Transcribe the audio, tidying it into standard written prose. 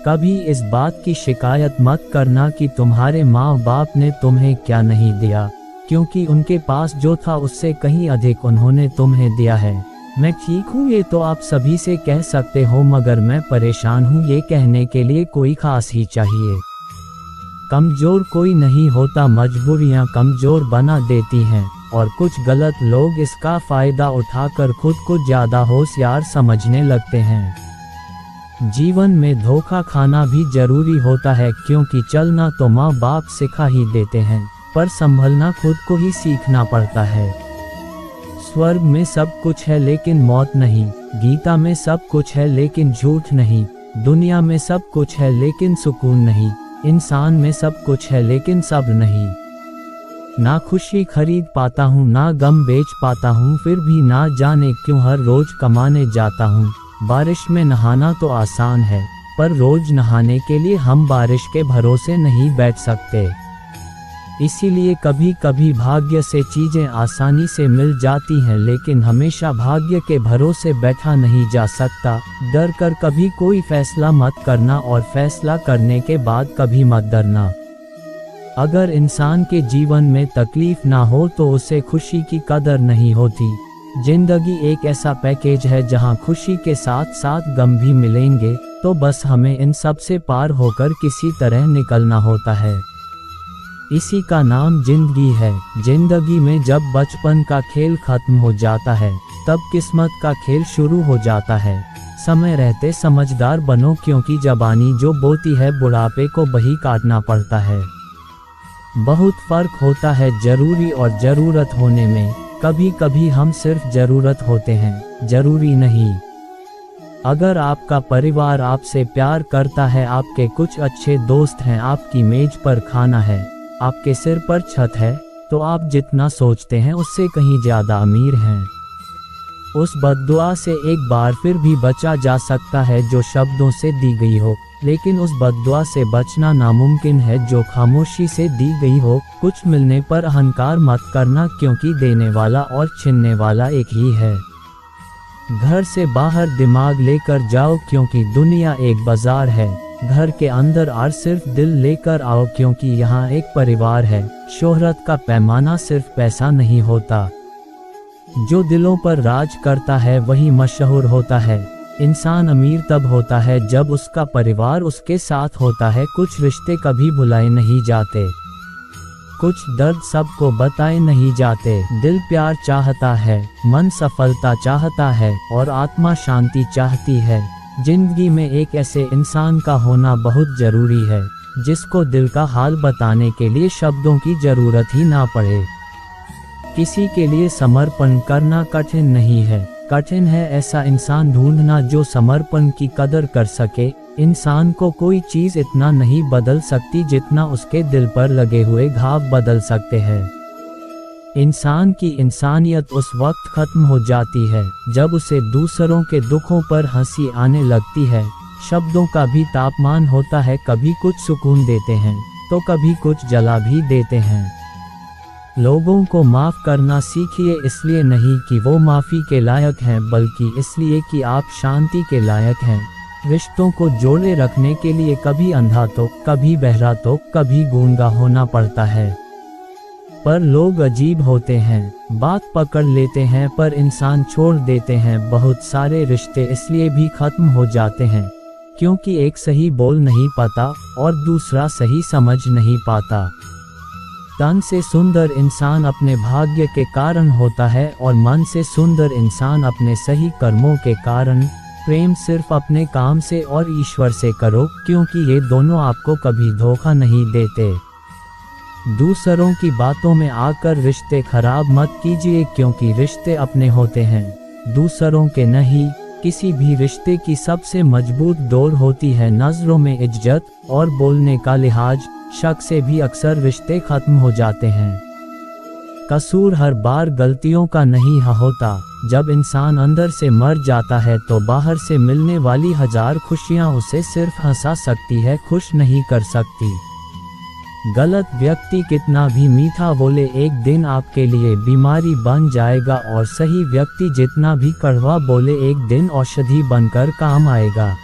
कभी इस बात की शिकायत मत करना कि तुम्हारे माँ बाप ने तुम्हें क्या नहीं दिया, क्योंकि उनके पास जो था उससे कहीं अधिक उन्होंने तुम्हें दिया है। मैं ठीक हूँ ये तो आप सभी से कह सकते हो, मगर मैं परेशान हूँ ये कहने के लिए कोई खास ही चाहिए। कमज़ोर कोई नहीं होता, मजबूरियाँ कमज़ोर बना देती हैं, और कुछ गलत लोग इसका फ़ायदा उठाकर खुद को ज़्यादा होशियार समझने लगते हैं। जीवन में धोखा खाना भी ज़रूरी होता है, क्योंकि चलना तो माँ बाप सिखा ही देते हैं, पर संभलना खुद को ही सीखना पड़ता है। स्वर्ग में सब कुछ है लेकिन मौत नहीं, गीता में सब कुछ है लेकिन झूठ नहीं, दुनिया में सब कुछ है लेकिन सुकून नहीं, इंसान में सब कुछ है लेकिन सब्र नहीं। ना खुशी खरीद पाता हूँ ना गम बेच पाता हूँ, फिर भी ना जाने क्यों हर रोज कमाने जाता हूँ। बारिश में नहाना तो आसान है, पर रोज नहाने के लिए हम बारिश के भरोसे नहीं बैठ सकते। इसीलिए कभी कभी भाग्य से चीजें आसानी से मिल जाती हैं, लेकिन हमेशा भाग्य के भरोसे बैठा नहीं जा सकता। डर कर कभी कोई फैसला मत करना, और फैसला करने के बाद कभी मत डरना। अगर इंसान के जीवन में तकलीफ ना हो तो उसे खुशी की कदर नहीं होती। जिंदगी एक ऐसा पैकेज है जहां खुशी के साथ साथ गम भी मिलेंगे, तो बस हमें इन सब से पार होकर किसी तरह निकलना होता है। इसी का नाम जिंदगी है। जिंदगी में जब बचपन का खेल खत्म हो जाता है, तब किस्मत का खेल शुरू हो जाता है। समय रहते समझदार बनो, क्योंकि जवानी जो बोती है बुढ़ापे को वही काटना पड़ता है। बहुत फर्क होता है जरूरी और जरूरत होने में। कभी कभी हम सिर्फ जरूरत होते हैं, जरूरी नहीं। अगर आपका परिवार आपसे प्यार करता है, आपके कुछ अच्छे दोस्त हैं, आपकी मेज पर खाना है, आपके सिर पर छत है, तो आप जितना सोचते हैं उससे कहीं ज्यादा अमीर हैं। उस बद्दुआ से एक बार फिर भी बचा जा सकता है जो शब्दों से दी गई हो, लेकिन उस बद्दुआ से बचना नामुमकिन है जो खामोशी से दी गई हो। कुछ मिलने पर अहंकार मत करना, क्योंकि देने वाला और छीनने वाला एक ही है। घर से बाहर दिमाग लेकर जाओ, क्योंकि दुनिया एक बाजार है। घर के अंदर और सिर्फ दिल लेकर आओ, क्योंकि यहाँ एक परिवार है। शोहरत का पैमाना सिर्फ पैसा नहीं होता। जो दिलों पर राज करता है वही मशहूर होता है। इंसान अमीर तब होता है जब उसका परिवार उसके साथ होता है। कुछ रिश्ते कभी भुलाए नहीं जाते, कुछ दर्द सबको बताए नहीं जाते। दिल प्यार चाहता है, मन सफलता चाहता है, और आत्मा शांति चाहती है। जिंदगी में एक ऐसे इंसान का होना बहुत जरूरी है, जिसको दिल का हाल बताने के लिए शब्दों की जरूरत ही ना पड़े। किसी के लिए समर्पण करना कठिन नहीं है, कठिन है ऐसा इंसान ढूंढना जो समर्पण की कदर कर सके। इंसान को कोई चीज़ इतना नहीं बदल सकती जितना उसके दिल पर लगे हुए घाव बदल सकते हैं। इंसान की इंसानियत उस वक्त खत्म हो जाती है जब उसे दूसरों के दुखों पर हंसी आने लगती है। शब्दों का भी तापमान होता है, कभी कुछ सुकून देते हैं तो कभी कुछ जला भी देते हैं। लोगों को माफ़ करना सीखिए, इसलिए नहीं कि वो माफ़ी के लायक हैं, बल्कि इसलिए कि आप शांति के लायक हैं। रिश्तों को जोड़े रखने के लिए कभी अंधा तो कभी बहरा तो कभी गूंगा होना पड़ता है। पर लोग अजीब होते हैं, बात पकड़ लेते हैं पर इंसान छोड़ देते हैं। बहुत सारे रिश्ते इसलिए भी खत्म हो जाते हैं क्योंकि एक सही बोल नहीं पाता और दूसरा सही समझ नहीं पाता। तन से सुंदर इंसान अपने भाग्य के कारण होता है और मन से सुंदर इंसान अपने सही कर्मों के कारण। प्रेम सिर्फ अपने काम से और ईश्वर से करो, क्योंकि ये दोनों आपको कभी धोखा नहीं देते। दूसरों की बातों में आकर रिश्ते खराब मत कीजिए, क्योंकि रिश्ते अपने होते हैं, दूसरों के नहीं। किसी भी रिश्ते की सबसे मजबूत डोर होती है नज़रों में इज्जत और बोलने का लिहाज। शक से भी अक्सर रिश्ते खत्म हो जाते हैं। कसूर हर बार गलतियों का नहीं होता। जब इंसान अंदर से मर जाता है तो बाहर से मिलने वाली हजार खुशियां उसे सिर्फ हंसा सकती है, खुश नहीं कर सकती। गलत व्यक्ति कितना भी मीठा बोले एक दिन आपके लिए बीमारी बन जाएगा, और सही व्यक्ति जितना भी कड़वा बोले एक दिन औषधि बनकर काम आएगा।